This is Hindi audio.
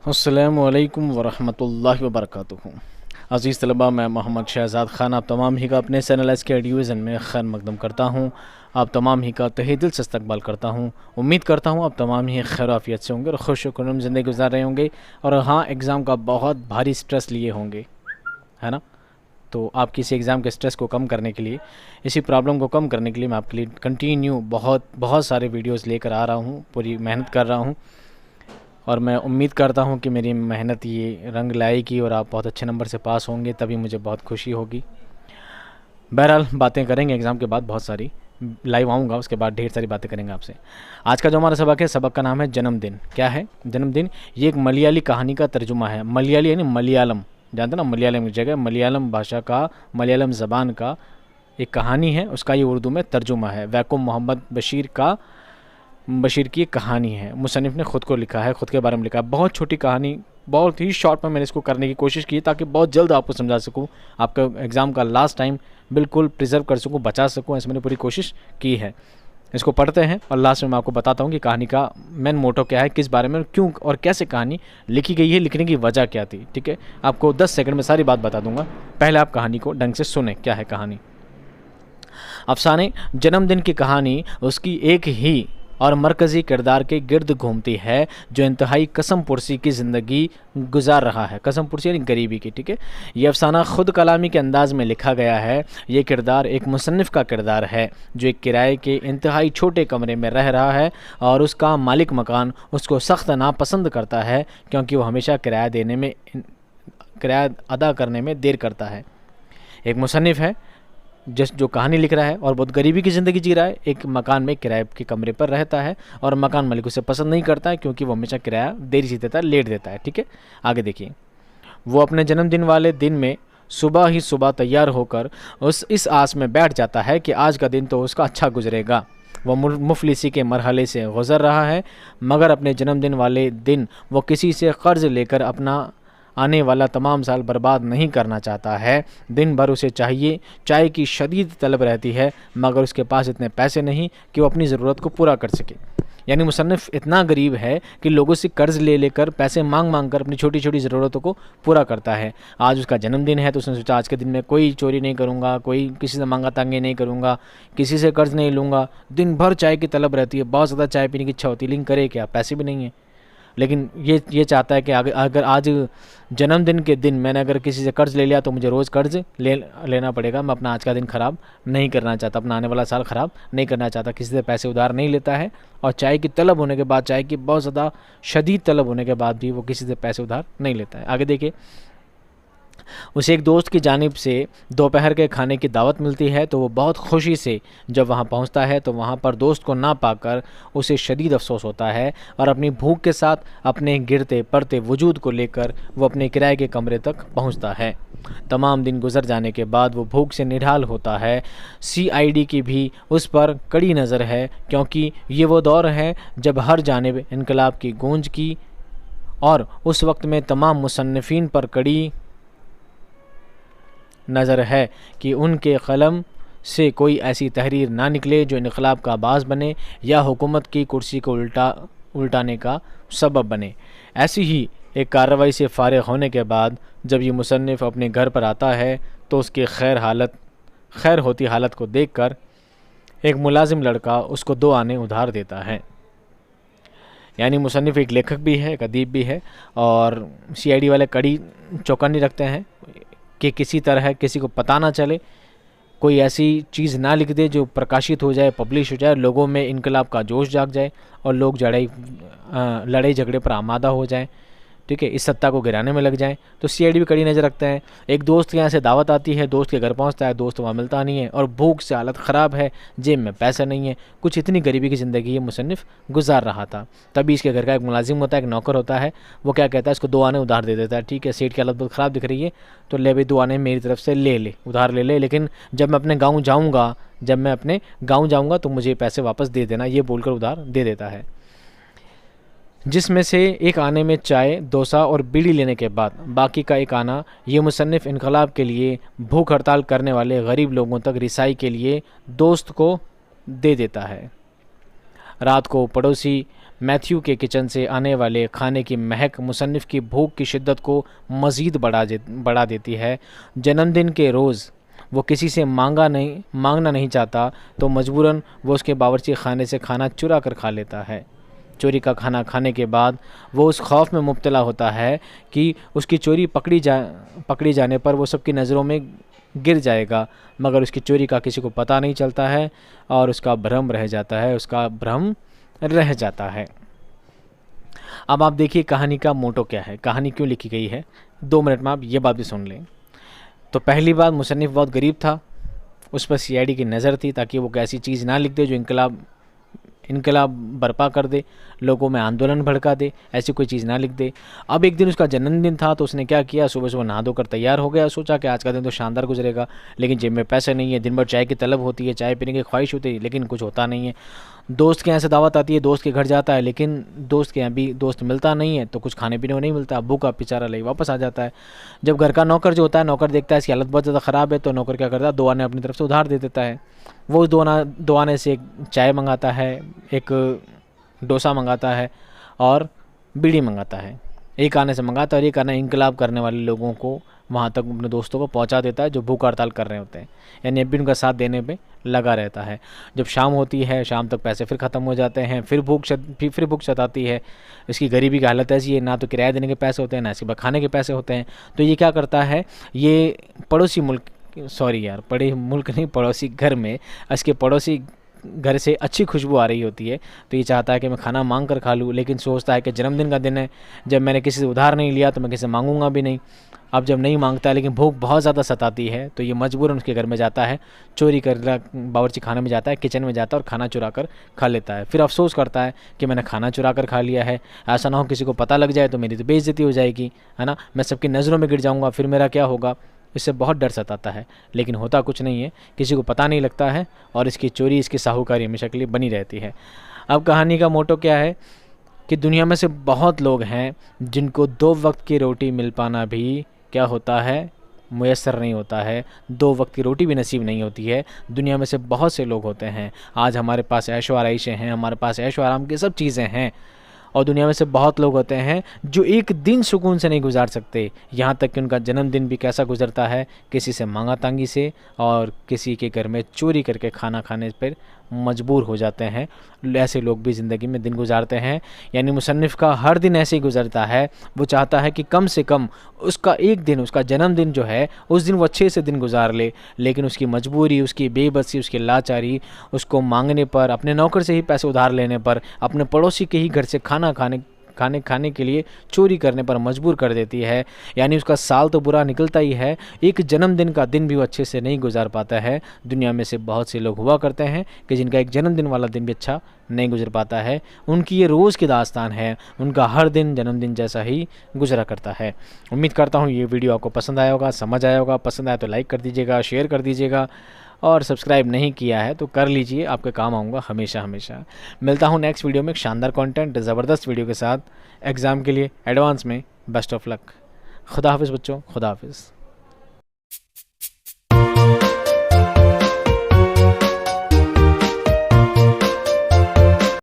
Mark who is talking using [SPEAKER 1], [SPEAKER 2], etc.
[SPEAKER 1] अस्सलामुअलैकुम वरहमतुल्लाहि वबरकातुहू। अज़ीज़ तलबा, मैं मोहम्मद शहज़ाद ख़ान आप तमाम ही का अपने चैनल SK डिवीज़न में खैर मकदम करता हूँ। आप तमाम ही का तहे दिल से इस्तकबाल करता हूँ। उम्मीद करता हूँ आप तमाम ही खैर आफ़ियत से होंगे और खुश खुर्रम ज़िंदगी गुजार रहे होंगे। और हाँ, एग्ज़ाम का बहुत भारी स्ट्रेस लिए होंगे, है ना। तो आपकी इसी एग्ज़ाम के स्ट्रेस को कम करने के लिए, इसी प्रॉब्लम को कम करने के लिए मैं आपके लिए कंटिन्यू बहुत सारे वीडियोज़ लेकर आ रहा हूँ, पूरी मेहनत कर रहा हूँ। और मैं उम्मीद करता हूँ कि मेरी मेहनत ये रंग लाएगी और आप बहुत अच्छे नंबर से पास होंगे, तभी मुझे बहुत खुशी होगी। बहरहाल बातें करेंगे एग्ज़ाम के बाद, बहुत सारी लाइव आऊँगा, उसके बाद ढेर सारी बातें करेंगे आपसे। आज का जो हमारा सबक है, सबक का नाम है जन्मदिन। क्या है जन्मदिन? ये एक मलयाली कहानी का तर्जुमा है। मलयाली यानी मलयालम, जानते ना, मलयालम की जगह मलयालम भाषा का, मलयालम ज़बान का एक कहानी है, उसका ये उर्दू में तर्जुमा है। वैकुम मोहम्मद बशीर की एक कहानी है। मुसन्निफ़ ने ख़ुद को लिखा है, ख़ुद के बारे में लिखा है। बहुत छोटी कहानी, बहुत ही शॉर्ट में मैंने इसको करने की कोशिश की ताकि बहुत जल्द आपको समझा सकूं, आपका एग्ज़ाम का लास्ट टाइम बिल्कुल प्रिजर्व कर सकूं, बचा सकूं। ऐसे मैंने पूरी कोशिश की है। इसको पढ़ते हैं और लास्ट में मैं आपको बताता हूं कि कहानी का मेन मोटो क्या है, किस बारे में, क्यों और कैसे कहानी लिखी गई है, लिखने की वजह क्या थी। ठीक है, आपको 10 सेकंड में सारी बात बता दूंगा। पहले आप कहानी को ढंग से सुने। क्या है कहानी? अफसाने जन्मदिन की कहानी उसकी एक ही और मरकज़ी किरदार के गिर्द घूमती है जो इंतहाई कसम पुरसी की ज़िंदगी गुजार रहा है। कसम पुरसी यानी गरीबी की। ठीक है, ये अफसाना ख़ुद कलामी के अंदाज में लिखा गया है। ये किरदार एक मुसन्निफ़ का किरदार है जो एक किराए के इंतहाई छोटे कमरे में रह रहा है और उसका मालिक मकान उसको सख्त नापसंद करता है क्योंकि वो हमेशा किराया अदा करने में देर करता है। एक मुसन्निफ़ है जो कहानी लिख रहा है और बहुत गरीबी की ज़िंदगी जी रहा है। एक मकान में किराए के कमरे पर रहता है और मकान मालिक उसे पसंद नहीं करता है क्योंकि वो हमेशा किराया देरी से देता है, लेट देता है। ठीक है, आगे देखिए। वो अपने जन्मदिन वाले दिन में सुबह ही सुबह तैयार होकर इस आस में बैठ जाता है कि आज का दिन तो उसका अच्छा गुजरेगा। वह मुफलिसी के मरहले से गुज़र रहा है, मगर अपने जन्मदिन वाले दिन वो किसी से कर्ज़ लेकर अपना आने वाला तमाम साल बर्बाद नहीं करना चाहता है। दिन भर उसे चाय की शदीद तलब रहती है, मगर उसके पास इतने पैसे नहीं कि वो अपनी ज़रूरत को पूरा कर सके। यानी मुसन्निफ़ इतना गरीब है कि लोगों से कर्ज़ ले लेकर, पैसे मांग कर अपनी छोटी छोटी ज़रूरतों को पूरा करता है। आज उसका जन्मदिन है तो उसने सोचा आज के दिन में कोई चोरी नहीं करूँगा, कोई किसी से मांगा तांगे नहीं करूँगा, किसी से कर्ज़ नहीं लूँगा। दिन भर चाय की तलब रहती है, बहुत ज़्यादा चाय पीने की इच्छा होती है, लेकिन करे क्या, पैसे भी नहीं है। लेकिन ये चाहता है कि अगर आज जन्मदिन के दिन मैंने अगर किसी से कर्ज़ ले लिया तो मुझे रोज़ कर्ज़ लेना पड़ेगा। मैं अपना आज का दिन ख़राब नहीं करना चाहता, अपना आने वाला साल ख़राब नहीं करना चाहता। किसी से पैसे उधार नहीं लेता है और चाय की तलब होने के बाद, चाय की बहुत ज़्यादा शदीद तलब होने के बाद भी वो किसी से पैसे उधार नहीं लेता है। आगे देखिए। उसे एक दोस्त की जानिब से दोपहर के खाने की दावत मिलती है तो वो बहुत खुशी से जब वहाँ पहुँचता है तो वहाँ पर दोस्त को ना पाकर उसे शदीद अफसोस होता है और अपनी भूख के साथ अपने गिरते पड़ते वजूद को लेकर वो अपने किराए के कमरे तक पहुँचता है। तमाम दिन गुजर जाने के बाद वो भूख से निढाल होता है। CID की भी उस पर कड़ी नज़र है क्योंकि ये वो दौर है जब हर जानिब इनकलाब की गूंज की और उस वक्त में तमाम मुसन्निफ़ीन पर कड़ी नज़र है कि उनके कलम से कोई ऐसी तहरीर ना निकले जो इनकलाब का बाज़ बने या हुकूमत की कुर्सी को उल्टाने का सबब बने। ऐसी ही एक कार्रवाई से फ़ारिग होने के बाद जब ये मुसन्निफ़ अपने घर पर आता है तो उसकी खैर होती हालत को देखकर एक मुलाजिम लड़का उसको 2 आने उधार देता है। यानी मुसन्निफ़ एक लेखक भी है, एक अदीब भी है और CID वाले कड़ी चौकन्नी रखते हैं कि किसी तरह किसी को पता ना चले, कोई ऐसी चीज़ ना लिख दे जो प्रकाशित हो जाए, पब्लिश हो जाए, लोगों में इनकलाब का जोश जाग जाए और लोग लड़ाई झगड़े पर आमादा हो जाए। ठीक है, इस सत्ता को गिराने में लग जाएं। तो CID भी कड़ी नज़र रखते हैं। एक दोस्त के यहाँ से दावत आती है, दोस्त के घर पहुँचता है, दोस्त वहाँ मिलता नहीं है और भूख से हालत ख़राब है, जेब में पैसा नहीं है। कुछ इतनी गरीबी की ज़िंदगी ये मुसन्निफ़ गुजार रहा था। तभी इसके घर का एक मुलाजिम होता है, एक नौकर होता है। वो क्या कहता है, इसको 2 आने उधार दे देता है। ठीक है, सेठ की हालत बहुत ख़राब दिख रही है तो ले भाई 2 आने मेरी तरफ से ले उधार ले, लेकिन जब मैं अपने गाँव जाऊँगा तो मुझे पैसे वापस दे देना, ये बोलकर उधार दे देता है। जिसमें से एक आने में चाय, डोसा और बीड़ी लेने के बाद बाकी का एक आना ये मुसन्निफ़ इनकलाब के लिए भूख हड़ताल करने वाले गरीब लोगों तक रिसाई के लिए दोस्त को दे देता है। रात को पड़ोसी मैथ्यू के किचन से आने वाले खाने की महक मुसन्निफ़ की भूख की शिद्दत को मज़ीद बढ़ा देती है। जन्मदिन के रोज़ वो किसी से मांगना नहीं चाहता, तो मजबूरन वो उसके बावर्ची खाने से खाना चुरा कर खा लेता है। चोरी का खाना खाने के बाद वो उस खौफ में मुब्तला होता है कि उसकी चोरी पकड़ी जाने पर वो सबकी नज़रों में गिर जाएगा, मगर उसकी चोरी का किसी को पता नहीं चलता है और उसका भ्रम रह जाता है। अब आप देखिए कहानी का मोटो क्या है, कहानी क्यों लिखी गई है। 2 मिनट में आप ये बात भी सुन लें। तो पहली बात, मुसन्निफ़ बहुत गरीब था, उस पर सीआईडी की नज़र थी ताकि वो ऐसी चीज़ ना लिख दे जो इनकलाब बर्पा कर दे, लोगों में आंदोलन भड़का दे, ऐसी कोई चीज़ ना लिख दे। अब एक दिन उसका जन्मदिन था, तो उसने क्या किया, सुबह सुबह नहा धोकर तैयार हो गया। सोचा कि आज का दिन तो शानदार गुजरेगा, लेकिन जेब में पैसे नहीं है। दिन भर चाय की तलब होती है, चाय पीने की ख्वाहिश होती है, लेकिन कुछ होता नहीं है। दोस्त के यहाँ से दावत आती है, दोस्त के घर जाता है, लेकिन दोस्त के यहाँ भी दोस्त मिलता नहीं है, तो कुछ खाने पीने को नहीं मिलता। भूखा बेचारा ले वापस आ जाता है। जब घर का नौकर जो होता है, नौकर देखता है इसकी हालत बहुत ज़्यादा ख़राब है, तो नौकर क्या करता है, 2 आने अपनी तरफ से उधार दे देता है। वो 2 आने से एक चाय मंगाता है, एक डोसा मंगाता है और बीड़ी मंगाता है। एक आने से मंगाता है और एक आना इनकलाब करने वाले लोगों को वहाँ तक अपने दोस्तों को पहुँचा देता है जो भूख हड़ताल कर रहे होते हैं, यानी अब भी उनका साथ देने पे लगा रहता है। जब शाम होती है, शाम तक पैसे फिर ख़त्म हो जाते हैं, फिर भूख सताती है। इसकी गरीबी की हालत ऐसी है, ना तो किराया देने के पैसे होते हैं, ना इसके खाने के पैसे होते हैं। तो ये क्या करता है, ये पड़ोसी घर से अच्छी खुशबू आ रही होती है, तो ये चाहता है कि मैं खाना मांग कर खा लूँ, लेकिन सोचता है कि जन्मदिन का दिन है, जब मैंने किसी से उधार नहीं लिया तो मैं किसी से मांगूंगा भी नहीं। अब जब नहीं मांगता है, लेकिन भूख बहुत ज़्यादा सताती है, तो ये मजबूरन उसके घर में जाता है, चोरी कर बावर्ची खाने में जाता है, किचन में जाता है और खाना चुरा कर खा लेता है। फिर अफसोस करता है कि मैंने खाना चुरा कर खा लिया है, ऐसा ना हो किसी को पता लग जाए तो मेरी तो बेइज्जती हो जाएगी, है ना, मैं सबकी नज़रों में गिर जाऊँगा, फिर मेरा क्या होगा। इससे बहुत डर सताता है, लेकिन होता कुछ नहीं है, किसी को पता नहीं लगता है और इसकी चोरी, इसकी साहूकारी हमेशा के लिए बनी रहती है। अब कहानी का मोटो क्या है कि दुनिया में से बहुत लोग हैं जिनको 2 वक्त की रोटी मिल पाना भी क्या होता है, मुयस्सर नहीं होता है। 2 वक्त की रोटी भी नसीब नहीं होती है। दुनिया में से बहुत से लोग होते हैं, आज हमारे पास ऐशो आराइशें हैं, हमारे पास ऐशो आराम की सब चीज़ें हैं, और दुनिया में से बहुत लोग होते हैं जो एक दिन सुकून से नहीं गुजार सकते। यहाँ तक कि उनका जन्मदिन भी कैसा गुजरता है, किसी से मांगा तांगी से और किसी के घर में चोरी करके खाना खाने पर मजबूर हो जाते हैं। ऐसे लोग भी ज़िंदगी में दिन गुजारते हैं, यानी मुसन्निफ़ का हर दिन ऐसे ही गुजरता है। वो चाहता है कि कम से कम उसका एक दिन, उसका जन्मदिन जो है, उस दिन वो अच्छे से दिन गुजार ले, लेकिन उसकी मजबूरी, उसकी बेबसी, उसकी लाचारी उसको मांगने पर, अपने नौकर से ही पैसे उधार लेने पर, अपने पड़ोसी के ही घर से खाने के लिए चोरी करने पर मजबूर कर देती है। यानी उसका साल तो बुरा निकलता ही है, एक जन्मदिन का दिन भी वो अच्छे से नहीं गुजार पाता है। दुनिया में से बहुत से लोग हुआ करते हैं कि जिनका एक जन्मदिन वाला दिन भी अच्छा नहीं गुजर पाता है। उनकी ये रोज़ की दास्तान है, उनका हर दिन जन्मदिन जैसा ही गुजरा करता है। उम्मीद करता हूँ ये वीडियो आपको पसंद आया होगा, समझ आया होगा। पसंद आया तो लाइक कर दीजिएगा, शेयर कर दीजिएगा, और सब्सक्राइब नहीं किया है तो कर लीजिए, आपके काम आऊँगा हमेशा। मिलता हूँ नेक्स्ट वीडियो में एक शानदार कंटेंट, ज़बरदस्त वीडियो के साथ। एग्ज़ाम के लिए एडवांस में बेस्ट ऑफ लक। खुदा हाफिज़ बच्चों, खुदा हाफिज़।